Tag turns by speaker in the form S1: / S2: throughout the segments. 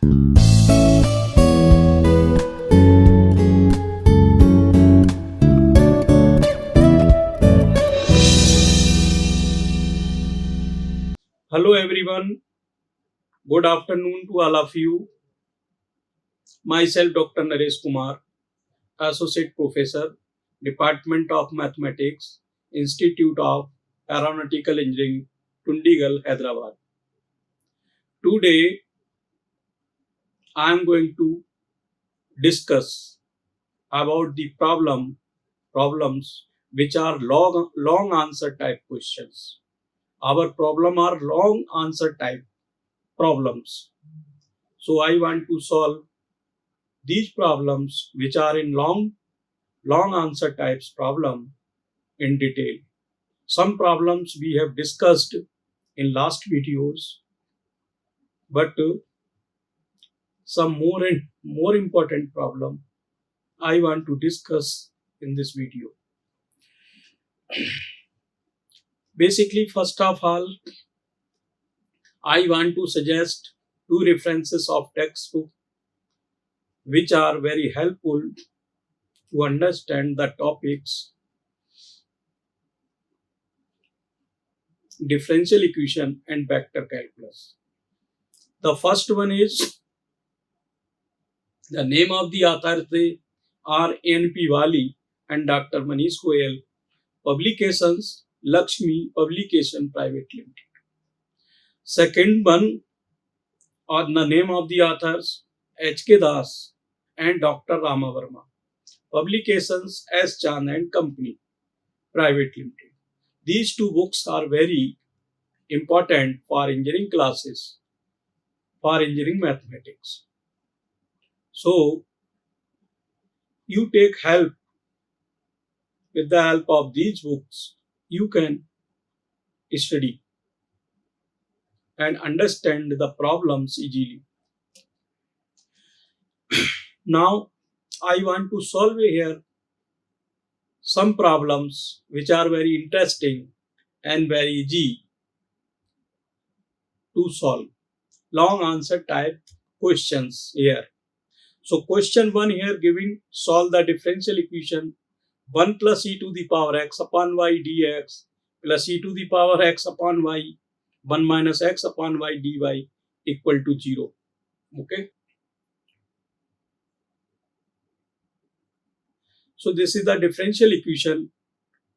S1: Hello everyone, good afternoon to all of you. Myself Dr. Naresh Kumar, Associate Professor, Department of Mathematics, Institute of Aeronautical Engineering, Dundigal, Hyderabad. Today I am going to discuss about the problems which are long answer type questions. Our problem are long answer type problems. So I want to solve these problems which are in long answer types problem in detail. Some problems we have discussed in last videos, but some more important problem I want to discuss in this video. Basically, first of all, I want to suggest two references of textbook which are very helpful to understand the topics differential equation and vector calculus. The first one is the name of the author are N.P. Wali and Dr. Manish Goyal. Publications Lakshmi Publication Private Limited. Second one or the name of the authors H.K. Das and Dr. Rama Verma. Publications S. Chand and Company Private Limited. These two books are very important for engineering classes, for engineering mathematics. So, you take help with the help of these books, you can study and understand the problems easily. Now, I want to solve here some problems which are very interesting and very easy to solve. Long answer type questions here. So question 1 here giving solve the differential equation 1 plus e to the power x upon y dx plus e to the power x upon y 1 minus x upon y dy equal to 0. Okay. So this is the differential equation.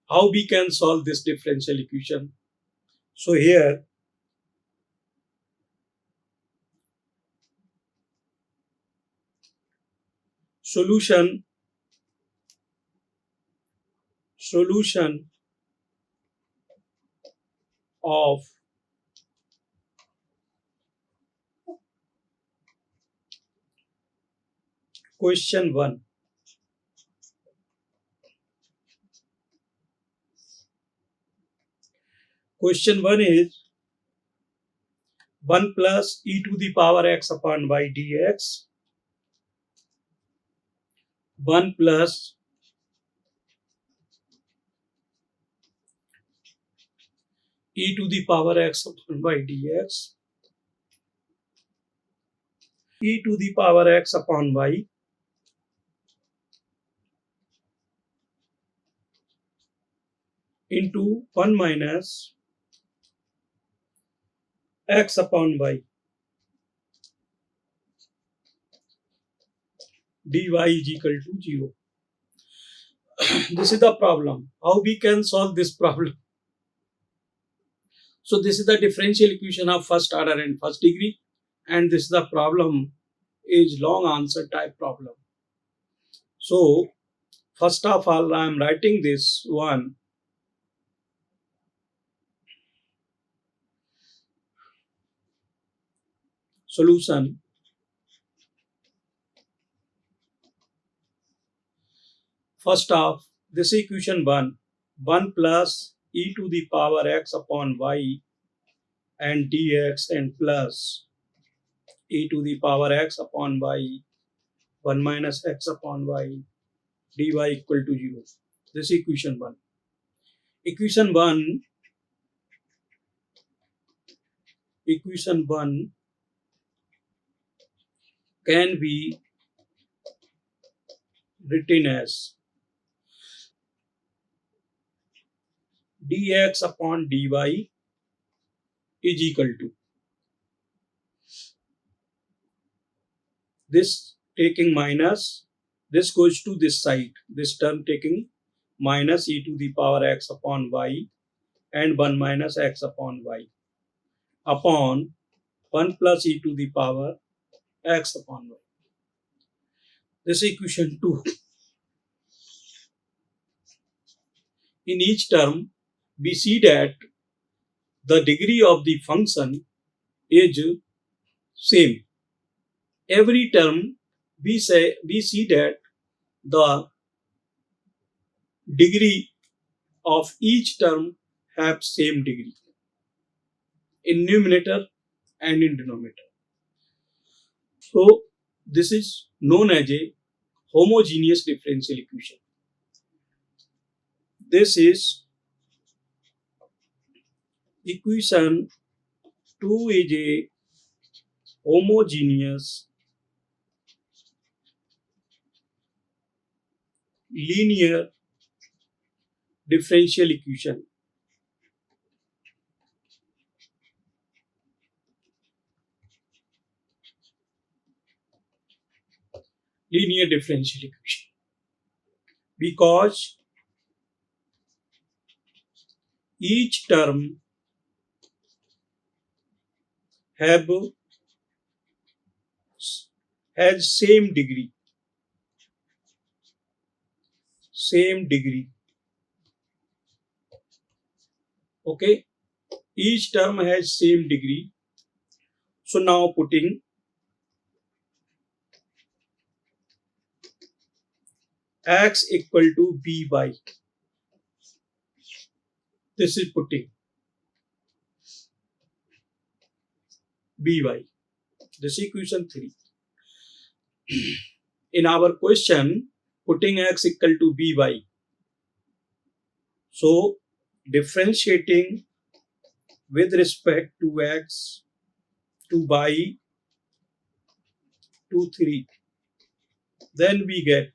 S1: How we can solve this differential equation? So here solution of question 1. Question 1 is 1 plus e to the power x upon y dx 1 plus e to the power x upon y dx e to the power x upon y into 1 minus x upon y dy is equal to 0. This is the problem. How we can solve this problem? So this is the differential equation of first order and first degree, and this is the problem is long answer type problem. So first of all, I am writing this one. Solution first of this equation 1 plus e to the power x upon y and dx and plus e to the power x upon y 1 minus x upon y dy equal to 0. This is equation 1. Equation 1 can be written as dx upon dy is equal to this taking minus, this goes to this side, this term taking minus e to the power x upon y and 1 minus x upon y upon 1 plus e to the power x upon y. This is equation 2. In each term, we see that the degree of the function is same. Every term we see that the degree of each term have same degree in numerator and in denominator. So this is known as a homogeneous differential equation. This is equation 2 is a homogeneous linear differential equation. Linear differential equation. Because each term have has same degree. Okay, each term has same degree. So now putting x equal to by, this is putting by, this is equation 3. In our question, putting x equal to by, so differentiating with respect to x to by to 3, then we get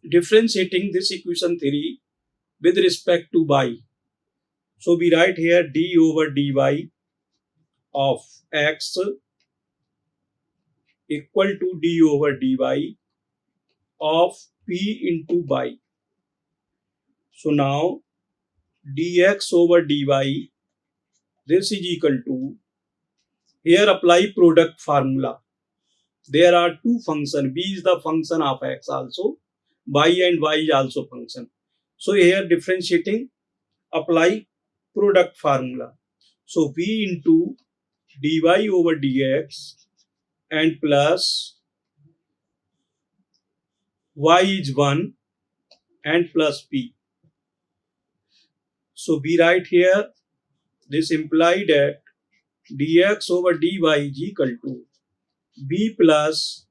S1: differentiating this equation 3 with respect to by. So we write here d over dy of x equal to d over dy of p into by. So now dx over dy, this is equal to, here apply product formula. There are two functions. B is the function of x also. Y and y is also function. So here differentiating, apply product formula. So v into dy over dx and plus y is 1 and plus p. So we write here, this implies that dx over dy is equal to b plus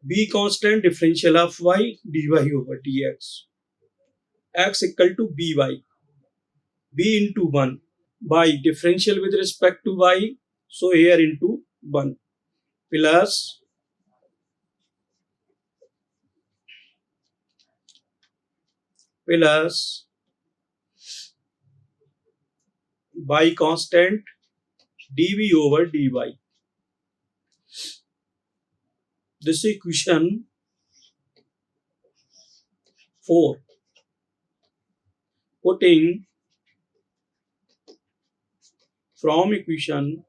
S1: b constant differential of y dy over dx, x equal to by, b into 1 by differential with respect to y, so here into 1 plus by constant dv over dy. This is equation 4. Putting from equation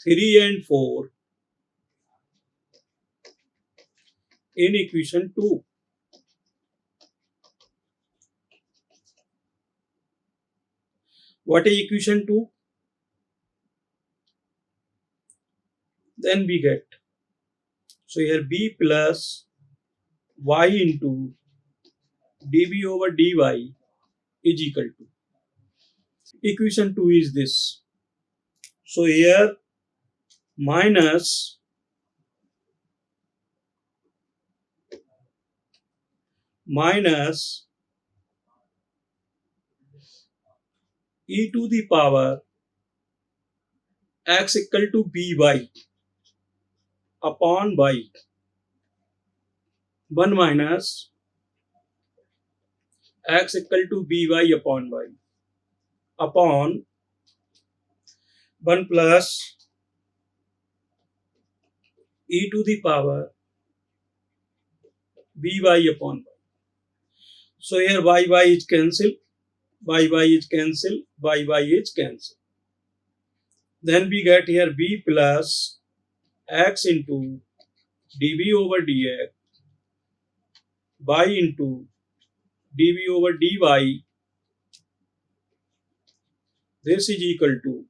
S1: 3 and 4 in equation 2. What is equation 2? Then we get, so here b plus y into dv over dy is equal to, equation 2 is this. So here minus e to the power x equal to by upon y 1 minus x equal to by upon y upon 1 plus e to the power by upon y. So here y is cancelled, y is cancelled, y is cancelled. Then we get here b plus x into dv over dx by into dv over dy. This is equal to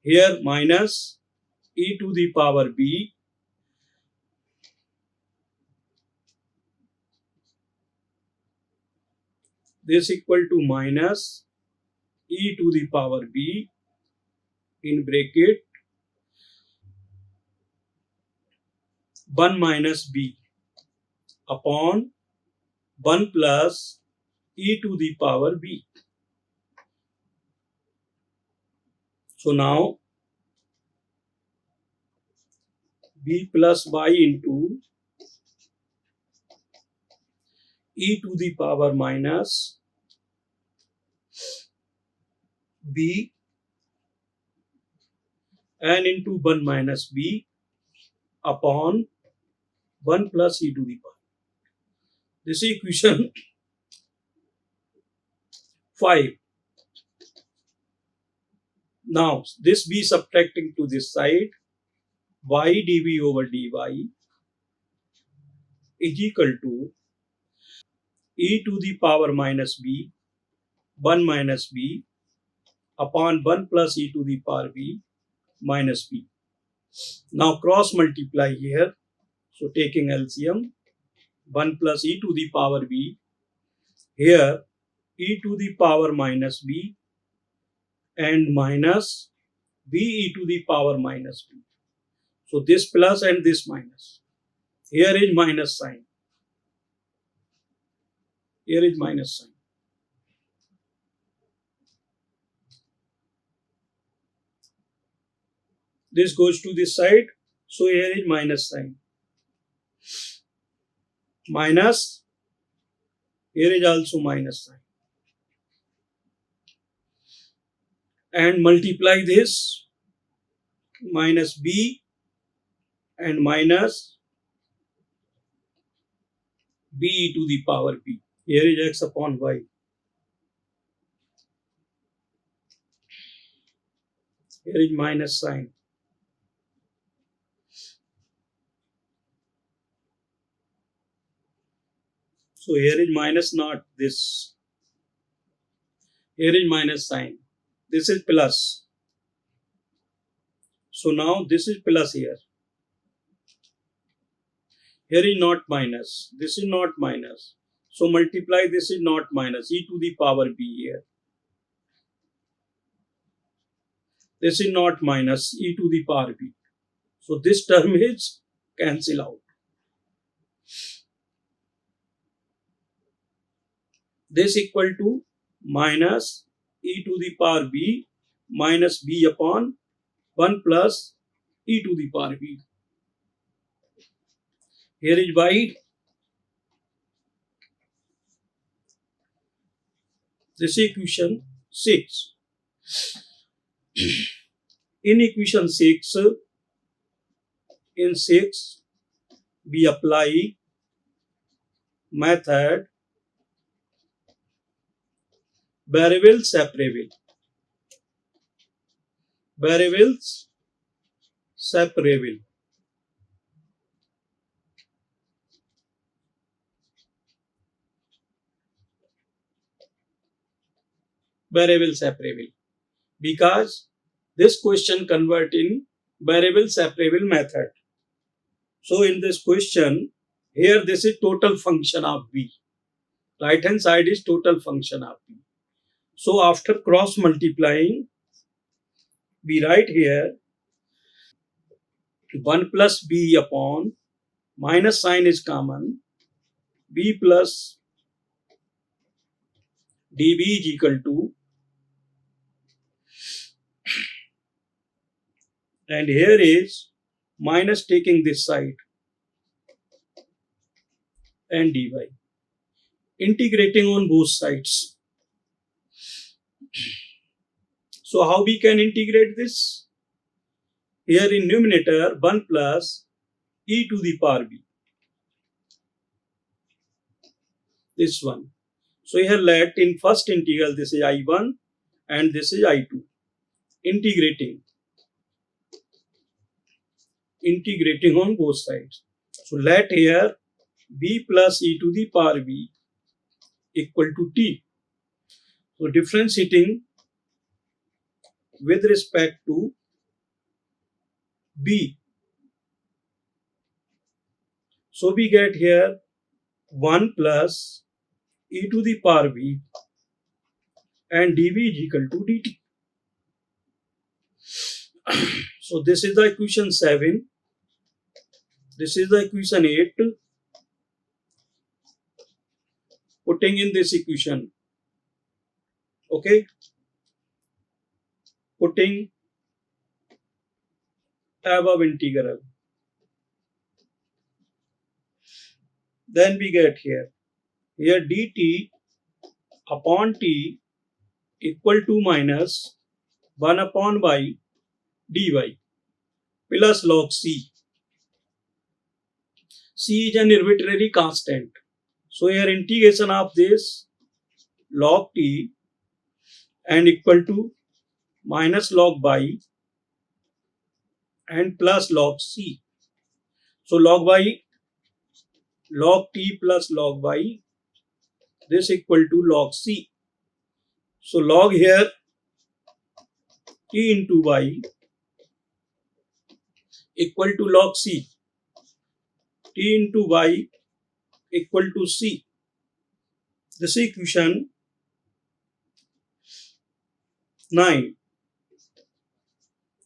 S1: here minus e to the power b this equal to minus e to the power b in bracket 1 minus b upon 1 plus e to the power b. So now b plus y into e to the power minus b and into 1 minus b upon 1 plus e to the power. This is equation 5. Now this b subtracting to this side y dv over dy is equal to e to the power minus b 1 minus b upon 1 plus e to the power b minus b. Now cross multiply here. So taking LCM 1 plus e to the power b here e to the power minus b and minus b e to the power minus b. So this plus and this minus. Here is minus sign. Here is minus sign. This goes to this side. So here is minus sign. Minus. Here is also minus sign. And multiply this minus b and minus b e to the power b. Here is x upon y. Here is minus sign. So here is minus, not this. Here is minus sign. This is plus. So now this is plus here. Here is not minus. This is not minus. So multiply this is not minus. E to the power b here. This is not minus. E to the power b. So this term is cancel out. This equal to minus e to the power b minus b upon 1 plus e to the power b. Here is y. This is equation 6. In equation 6, in 6, we apply method variable separable. Variables separable. Variable separable. Because this question convert in variable separable method. So in this question, here this is total function of b. Right hand side is total function of b. So after cross multiplying, we write here 1 plus b upon minus sign is common. B plus db is equal to and here is minus taking this side and dy. Integrating on both sides. So how we can integrate this? Here in numerator 1 plus e to the power b. This one. So here let in first integral this is I1 and this is I2. Integrating on both sides. So let here b plus e to the power b equal to t. So differentiating with respect to b. So we get here 1 plus e to the power b and dv is equal to dt. So this is the equation 7. This is the equation 8. Putting in this equation. Okay. Putting above integral. Then we get here dt upon t equal to minus 1 upon y dy plus log c. C is an arbitrary constant. So here integration of this log t and equal to minus log y and plus log c. So log t plus log y, this equal to log c. So log here t into y equal to log c. T into y equal to c. This is equation 9.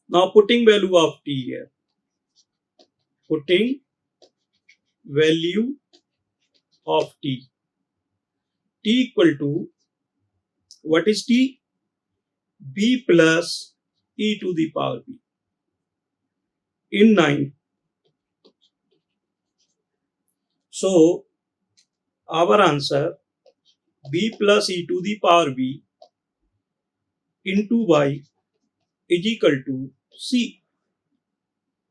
S1: Now putting value of t here. Putting value of t. T equal to, what is t? b plus e to the power b. In 9. So our answer b plus e to the power b into y is equal to c.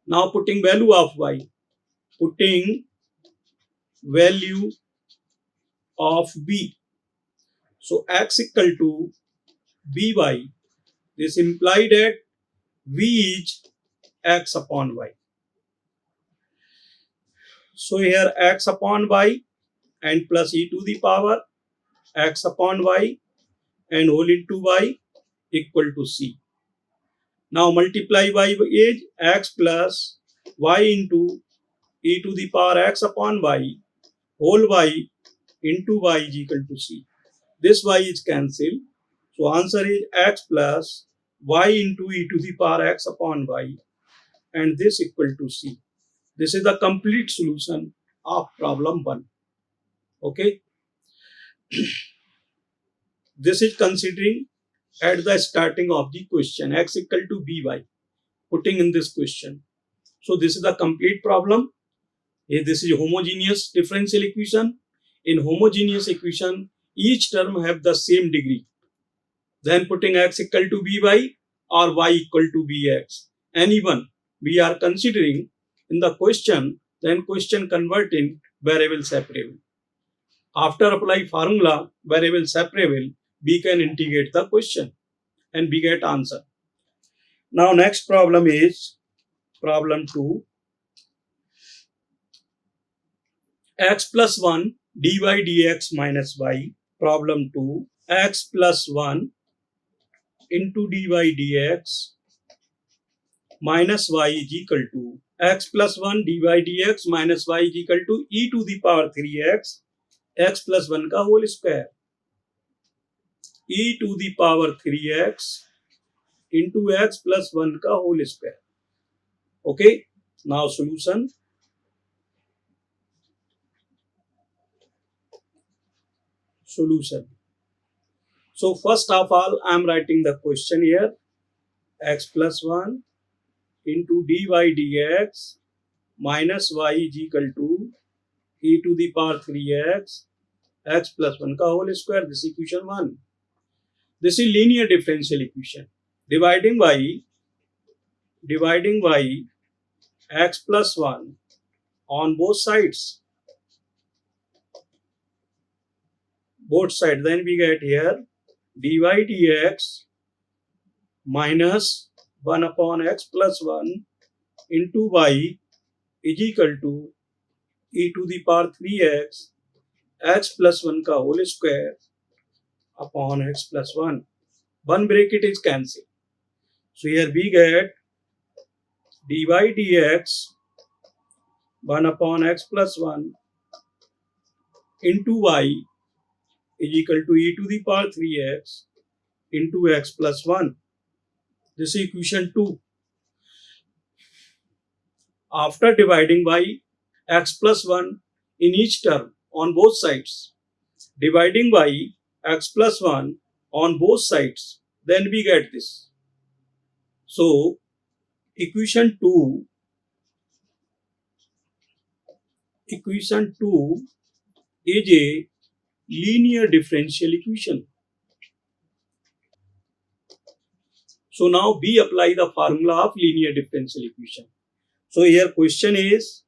S1: Now putting value of y. Putting value of b. So x equal to by. This implied that v is x upon y. So here x upon y and plus e to the power x upon y and whole into y equal to c. Now multiply y is x plus y into e to the power x upon y whole y into y is equal to c. This y is cancelled. So answer is x plus y into e to the power x upon y and this equal to c. This is the complete solution of problem 1. Okay. This is considering at the starting of the question x equal to by. Putting in this question. So this is the complete problem. This is a homogeneous differential equation. In homogeneous equation, each term have the same degree. Then putting x equal to by or y equal to bx. Anyone we are considering in the question, then question convert in variable separable. After apply formula variable separable, we can integrate the question and we get answer. Now next problem is problem 2. X plus 1 dy dx minus y. Problem 2. X plus 1 into dy dx minus y is equal to x plus 1 dy dx minus y is equal to e to the power 3x x plus 1 का whole square e to the power 3x into x plus 1 का whole square. Okay. Now solution. So first of all, I am writing the question here. X plus 1 into dy dx minus y is equal to e to the power 3x x plus 1 का whole square. This is equation 1. This is linear differential equation. Dividing by x plus 1 on both sides. Then we get here dy dx minus 1 upon x plus 1 into y is equal to e to the power 3x x plus 1 का whole square upon x plus 1. One bracket is cancelled. So here we get dy dx 1 upon x plus 1 into y is equal to e to the power 3x into x plus 1. This is equation 2. After dividing by x plus 1 in each term on both sides, dividing by x plus 1 on both sides, then we get this. So equation 2 is a linear differential equation. So now we apply the formula of linear differential equation. So here question is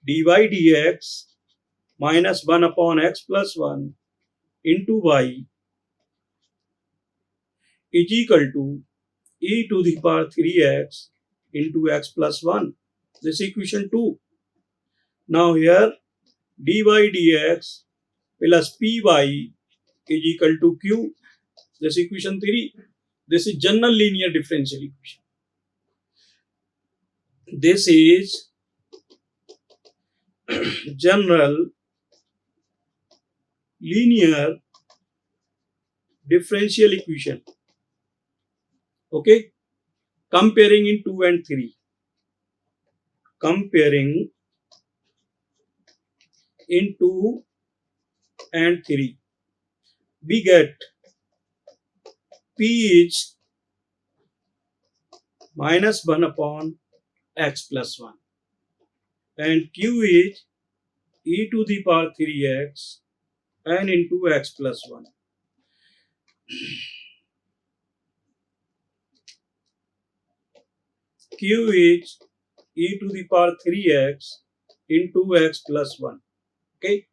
S1: dy dx minus 1 upon x plus 1 into y is equal to e to the power 3x into x plus 1. This is equation 2. Now here dy dx plus py is equal to q. This is equation 3. This is general linear differential equation. This is general linear differential equation. Okay. Comparing in 2 and 3. Comparing in 2 and 3. We get p is minus 1 upon x plus 1 and q is e to the power 3x and into x plus 1. Q is e to the power 3x into x plus 1. Okay.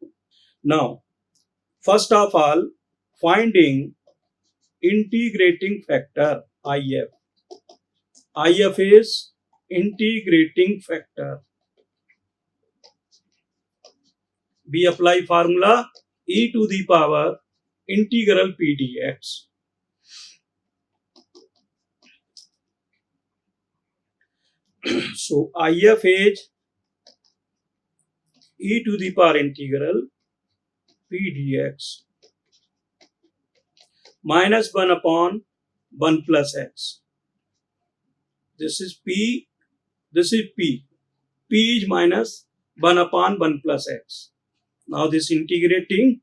S1: Now, first of all, finding integrating factor IF. IF is integrating factor. We apply formula e to the power integral p dx. So IF is e to the power integral p dx minus 1 upon 1 plus x. This is p, this is p. P is minus 1 upon 1 plus x. Now this integrating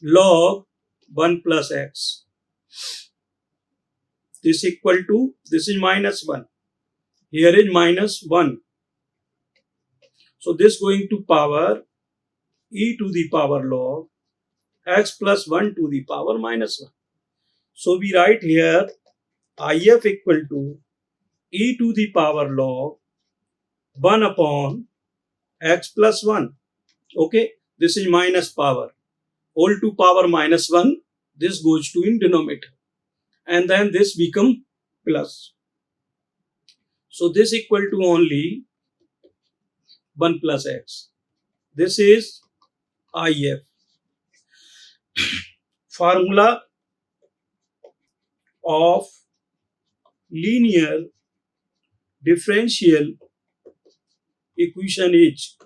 S1: log 1 plus x. This equal to, this is minus 1. Here is minus 1. So this going to power e to the power log x plus 1 to the power minus 1. So we write here IF equal to e to the power log 1 upon x plus 1. Okay, this is minus power. Whole to power minus 1, this goes to in denominator. And then this become plus. So this equal to only 1 plus x. This is IF. Formula of linear differential equation is,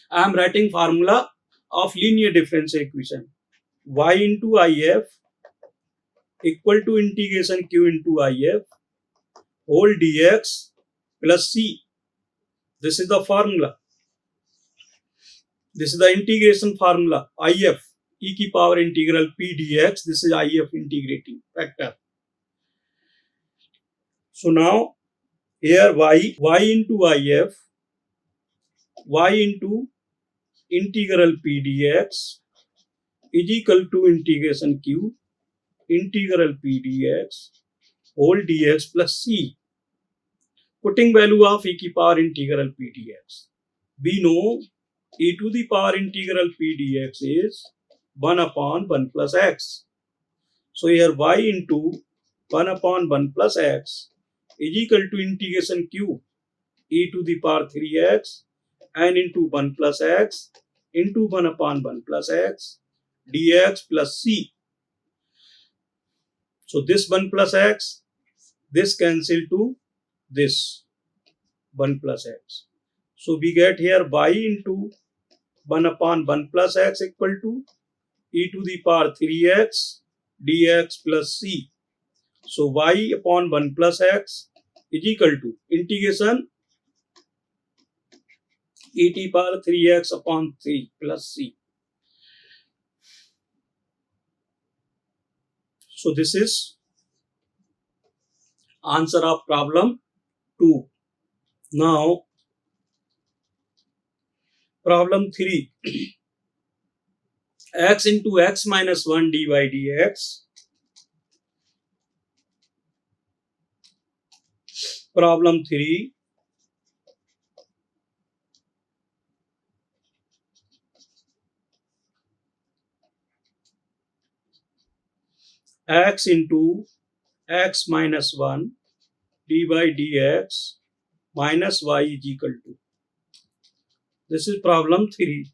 S1: I am writing formula of linear differential equation. Y into IF equal to integration q into IF whole dx plus c. This is the formula. This is the integration formula. IF e की power integral p dx. This is IF integrating factor. So now here y into if, y into integral p dx is equal to integration q integral p dx whole dx plus c. Putting value of e की power integral p dx. We know e to the power integral p dx is 1 upon 1 plus x. So here y into 1 upon 1 plus x is equal to integration q e to the power 3x and into 1 plus x into 1 upon 1 plus x dx plus c. So this 1 plus x, this cancel to this 1 plus x. So we get here y into 1 upon 1 plus x equal to e to the power 3x dx plus c. So y upon 1 plus x is equal to integration e to the power 3x upon 3 plus c. So this is answer of problem 2. Now problem 3. X into x minus 1 dy dx. Problem 3. X into x minus 1 dy dx minus y is equal to. This is problem 3.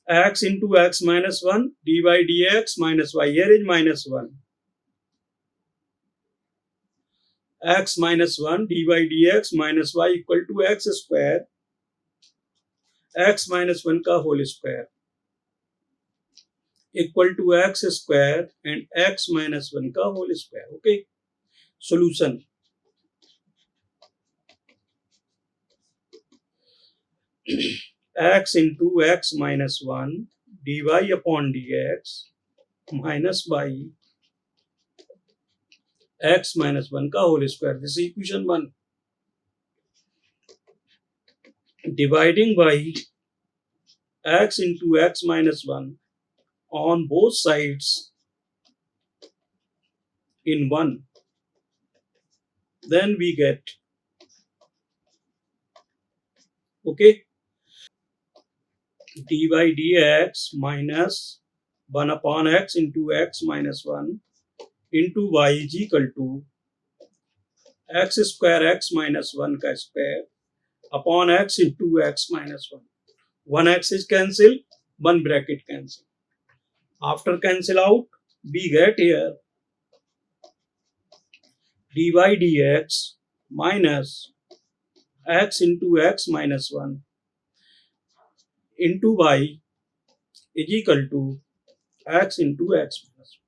S1: X into x minus 1 dy dx minus y. Here is minus 1. X minus 1 dy dx minus y equal to x square. X minus 1 का whole square equal to x square and x minus 1 का whole square. Okay. Solution. X into x minus 1 dy upon dx minus y x minus 1 का whole square. This is equation 1. Dividing by x into x minus 1 on both sides in 1. Then we get, okay, dy dx minus 1 upon x into x minus 1 into y is equal to x square x minus 1 का square upon x into x minus 1. One x is cancel, one bracket cancel. After cancel out, we get here dy dx minus x into x minus 1 into y is equal to x into x minus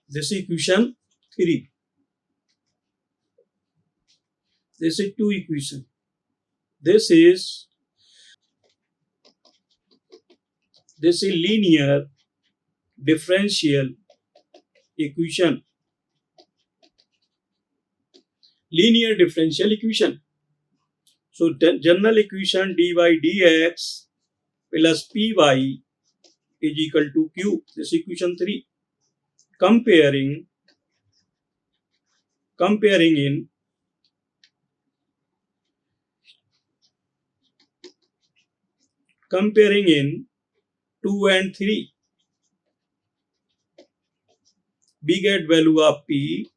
S1: 1. This is equation 3. This is 2 equation. This is linear differential equation. Linear differential equation. So general equation dy dx plus py is equal to q. This is equation 3. Comparing in 2 and 3, we get value of p.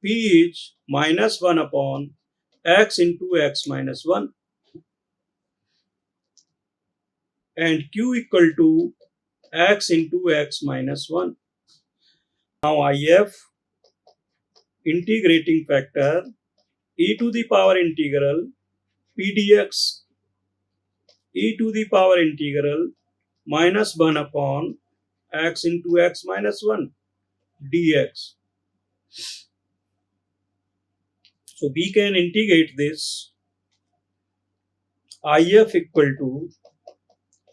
S1: P is minus 1 upon x into x minus 1 and q equal to x into x minus 1. Now if integrating factor e to the power integral p dx e to the power integral minus 1 upon x into x minus 1 dx. So we can integrate this if equal to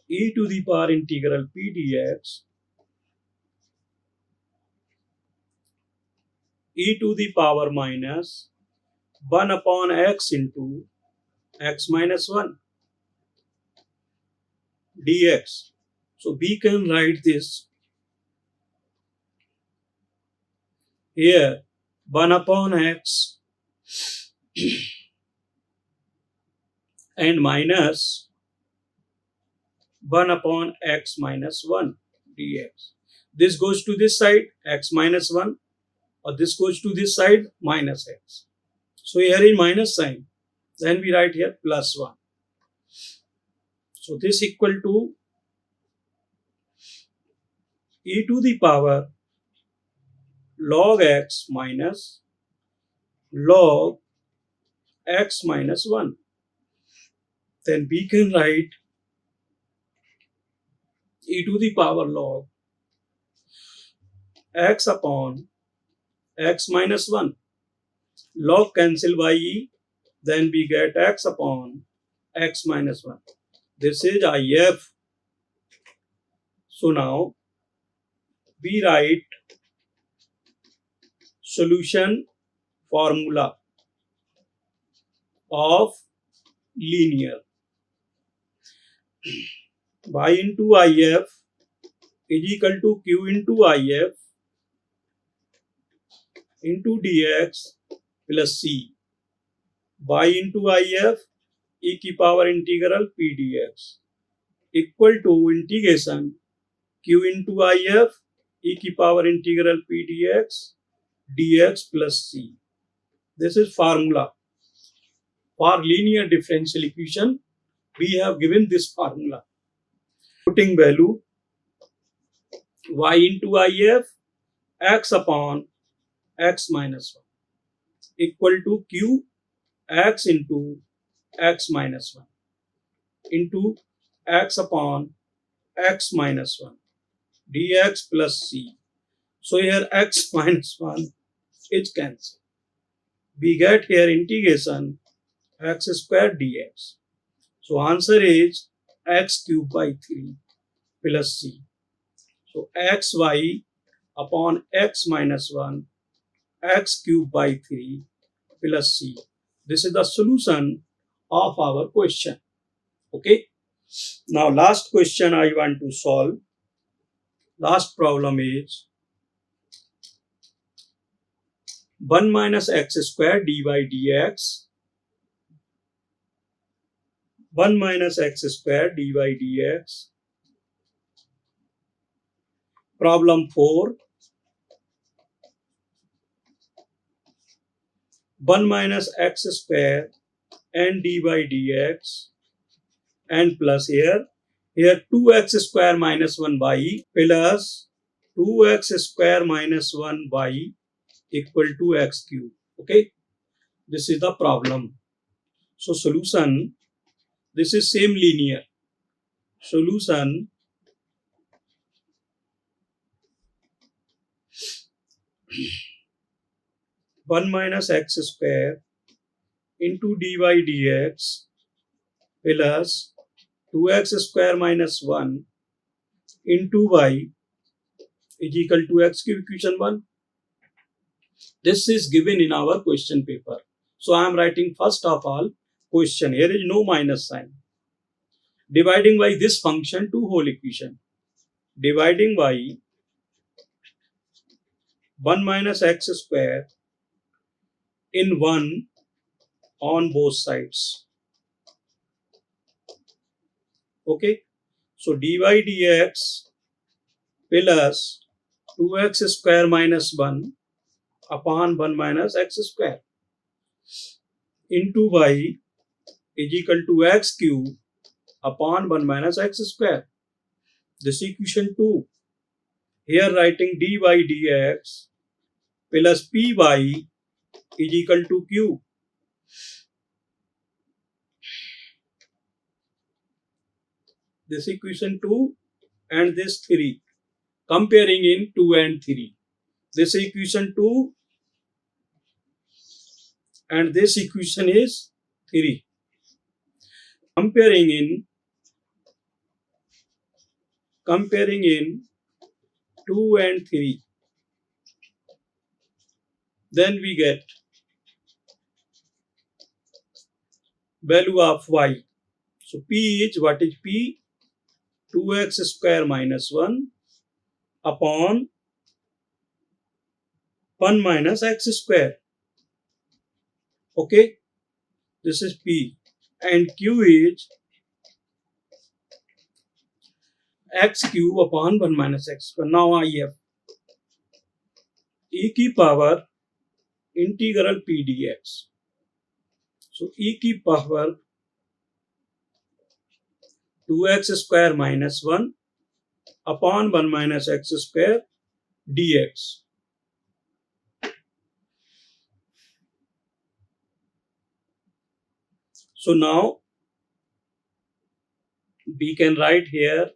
S1: e to the power integral p dx e to the power minus 1 upon x into x minus 1 dx. So we can write this here, 1 upon x and minus 1 upon x minus 1 dx. This goes to this side, x minus 1, or this goes to this side, minus x. So here in minus sign, then we write here plus 1. So this equal to e to the power log x minus log x minus 1. Then we can write e to the power log x upon x minus 1. Log cancel by e, then we get x upon x minus 1. This is IF. So now we write solution formula of linear. Y into IF is equal to Q into IF into dx plus C. Y into IF e की power integral p dx equal to integration Q into IF e की power integral p dx plus C. This is formula. For linear differential equation, we have given this formula. Putting value y into IF x upon x minus 1 equal to q x into x minus 1 into x upon x minus 1 dx plus c. So here x minus 1 is cancelled. We get here integration x square dx. So answer is x cube by 3 plus c. So xy upon x minus 1 x cube by 3 plus c. This is the solution of our question. Okay. Now last question I want to solve. Last problem is 1 minus x square dy dx. 1 minus x square dy dx. Problem 4. 1 minus x square and dy dx and plus here 2x square minus 1y plus 2x square minus 1y equal to x cube. Okay, this is the problem. So solution, this is same linear. Solution 1 minus x square into dy dx plus 2x square minus 1 into y is equal to x cube, equation 1. This is given in our question paper. So I am writing first of all question. Here is no minus sign. Dividing by this function to whole equation. Dividing by 1 minus x square in 1 on both sides. Okay. So dy dx plus 2x square minus 1 upon 1 minus x square into y is equal to x cube upon 1 minus x square. This is equation 2. Here writing dy dx plus py is equal to q. This equation 2 and this 3. Comparing in 2 and 3. This equation 2 and this equation is 3. Comparing in 2 and 3. Then we get value of y. So p is, what is p? 2x square minus 1 upon 1 minus x square. Okay, this is p. And q is x cube upon 1 minus x square. Now I have e की power integral p dx. So e की power 2x square minus 1 upon 1 minus x square dx. So now we can write here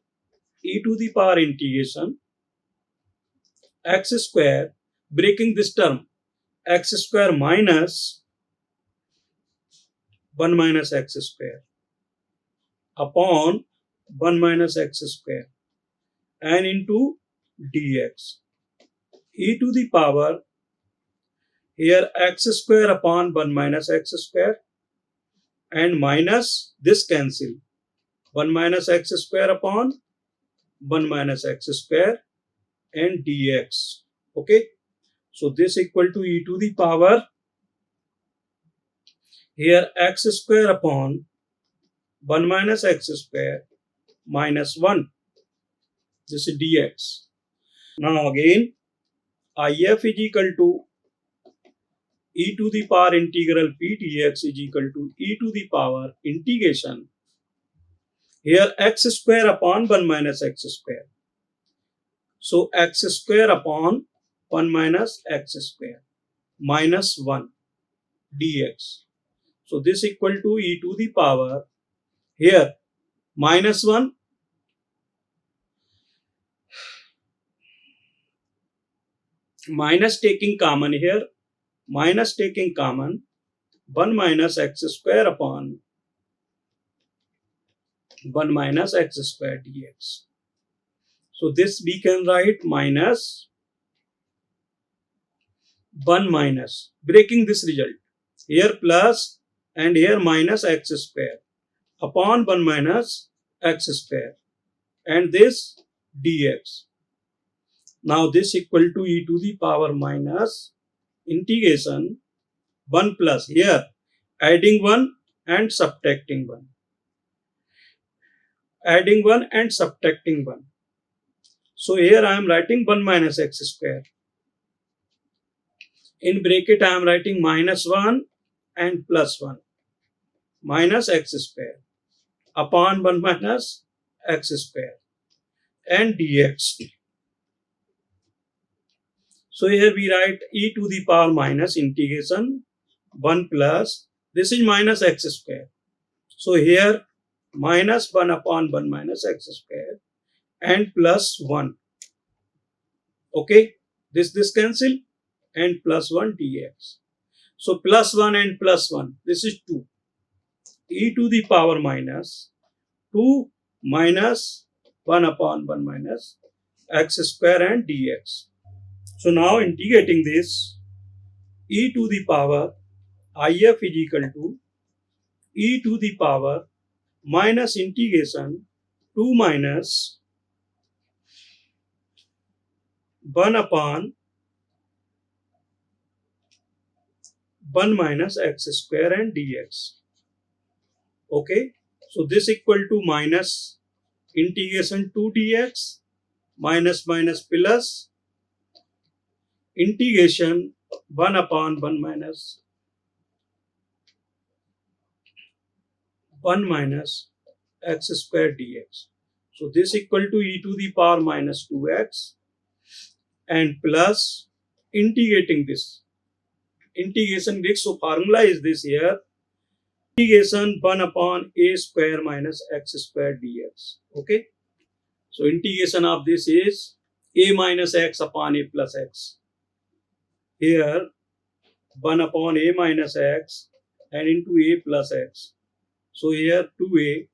S1: e to the power integration x square, breaking this term, x square minus 1 minus x square upon 1 minus x square and into dx. E to the power here x square upon 1 minus x square and minus this cancel, 1 minus x square upon 1 minus x square and dx. Okay, so this equal to e to the power here x square upon 1 minus x square minus 1. This is dx. Now again, if is equal to e to the power integral p dx is equal to e to the power integration here x square upon 1 minus x square. So x square upon 1 minus x square minus 1 dx. So this equal to e to the power here minus 1 minus taking common here, minus taking common 1 minus x square upon 1 minus x square dx. So this we can write minus 1 minus, breaking this result, here plus and here minus x square upon 1 minus x square and this dx. Now this equal to e to the power minus integration 1 plus, here adding 1 and subtracting 1. Adding 1 and subtracting 1. So here I am writing 1 minus x square. In bracket I am writing minus 1 and plus 1 minus x square upon 1 minus x square and dx. So here we write e to the power minus integration 1 plus, this is minus x square. So here minus 1 upon 1 minus x square and plus 1. Okay, this cancel and plus 1 dx. So plus 1 and plus 1, this is 2. E to the power minus 2 minus 1 upon 1 minus x square and dx. So now integrating this, e to the power if is equal to e to the power minus integration 2 minus 1 upon 1 minus x square and dx. Okay, so this equal to minus integration 2 dx minus minus plus integration 1 upon 1 minus 1 minus x square dx. So this equal to e to the power minus 2x and plus integrating this. Integration this, so formula is this here. Integration 1 upon a square minus x square dx. Okay. So integration of this is a minus x upon a plus x. Here 1 upon a minus x and into a plus x. So here 2a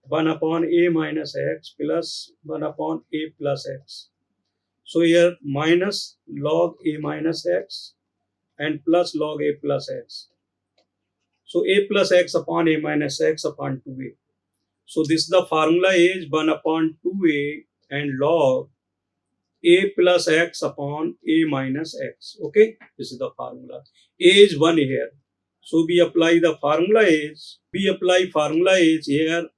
S1: 1 upon a minus x plus 1 upon a plus x. So here minus log a minus x and plus log a plus x. So a plus x upon a minus x upon 2a. So this the formula is 1 upon 2a and log a plus x upon a minus x. Okay, this is the formula. A is 1 here. So we apply formula is here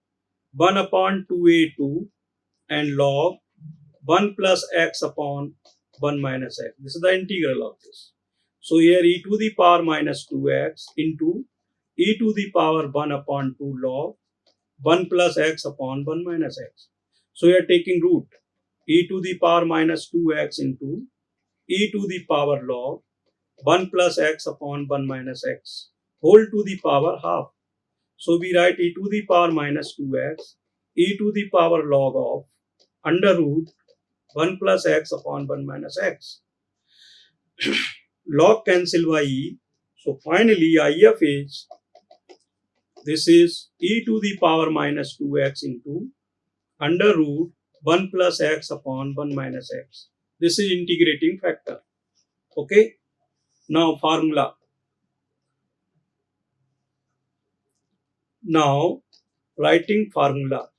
S1: 1 upon 2a2 and log 1 plus x upon 1 minus x. This is the integral of this. So here e to the power minus 2x into e to the power 1 upon 2 log 1 plus x upon 1 minus x. So we are taking root e to the power minus 2x into e to the power log 1 plus x upon 1 minus x whole to the power half. So we write e to the power minus 2x e to the power log of under root 1 plus x upon 1 minus x. Log cancel by e. So finally IF is, this is e to the power minus 2x into under root 1 plus x upon 1 minus x. This is integrating factor. Okay. Now formula. Now writing formula.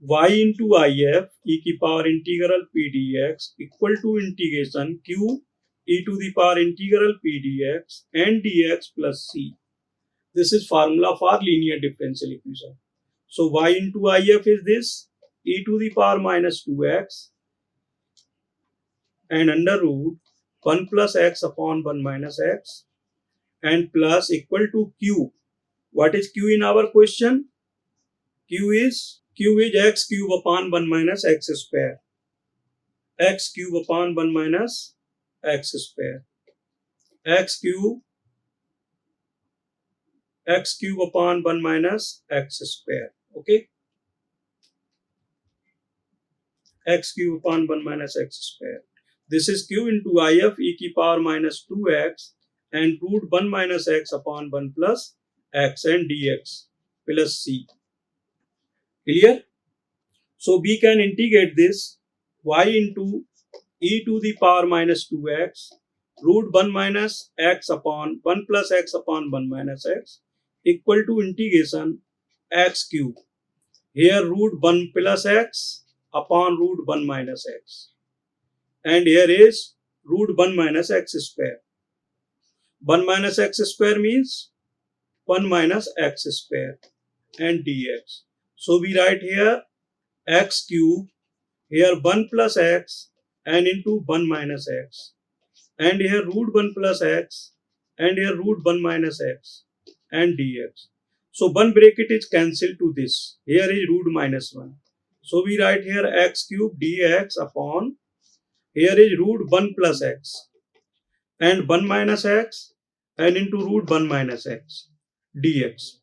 S1: Y into if e की power integral p dx equal to integration q e to the power integral p dx and dx plus c. This is formula for linear differential equation. So y into if is this e to the power minus 2x and under root 1 plus x upon 1 minus x and plus equal to q. What is q in our question? Q is x cube upon 1 minus x square. X cube upon 1 minus x square. X cube upon 1 minus x square. Okay. X cube upon 1 minus x square. This is q into if e की power minus 2x and root 1 minus x upon 1 plus x and dx plus c. Clear? So we can integrate this y into e to the power minus 2x root 1 minus x upon 1 plus x upon 1 minus x equal to integration x cube. Here root 1 plus x upon root 1 minus x. And here is root 1 minus x square. 1 minus x square means 1 minus x square and dx. So we write here x cube, here 1 plus x and into 1 minus x. And here root 1 plus x and here root 1 minus x and dx. So 1 bracket is cancelled to this. Here is root minus 1. So we write here x cube dx upon, here is root 1 plus x and 1 minus x and into root 1 minus x dx.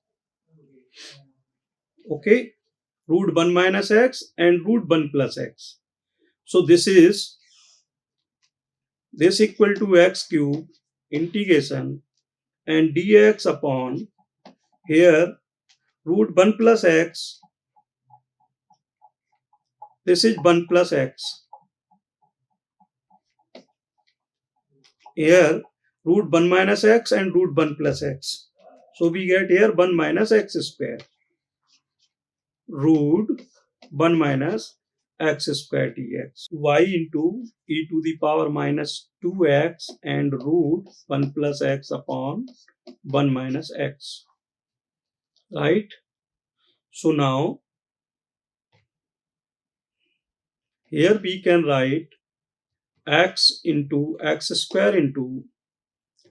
S1: Okay, root 1 minus x and root 1 plus x. So this is equal to x cube integration and dx upon here root 1 plus x. This is 1 plus x. Here root 1 minus x and root 1 plus x. So we get here 1 minus x square. Root 1 minus x square dx. Y into e to the power minus 2x and root 1 plus x upon 1 minus x. Right? So now here we can write x into x square into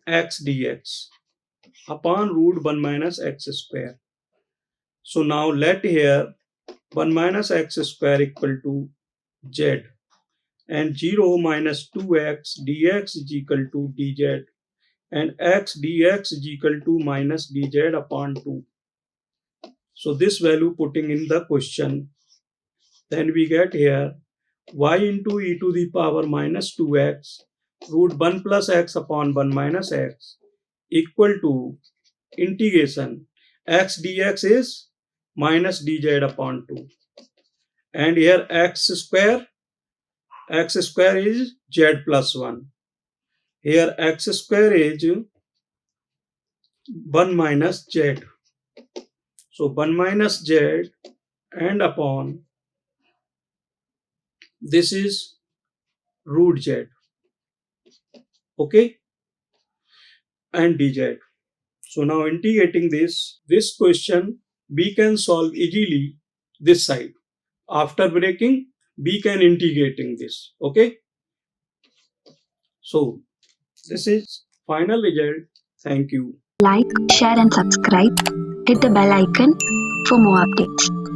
S1: x dx upon root 1 minus x square. So now let here 1 minus x square equal to z and 0 minus 2x dx is equal to dz and x dx is equal to minus dz upon 2. So this value putting in the question, then we get here y into e to the power minus 2x root 1 plus x upon 1 minus x equal to integration x dx is minus dz upon 2. And here x square is z plus 1. Here x square is 1 minus z. So 1 minus z and upon this is root z. Okay, and dz. So now integrating this question we can solve easily this side. After breaking, we can integrating this. Okay. So this is final result. Thank you.
S2: Like, share and subscribe. Hit the bell icon for more updates.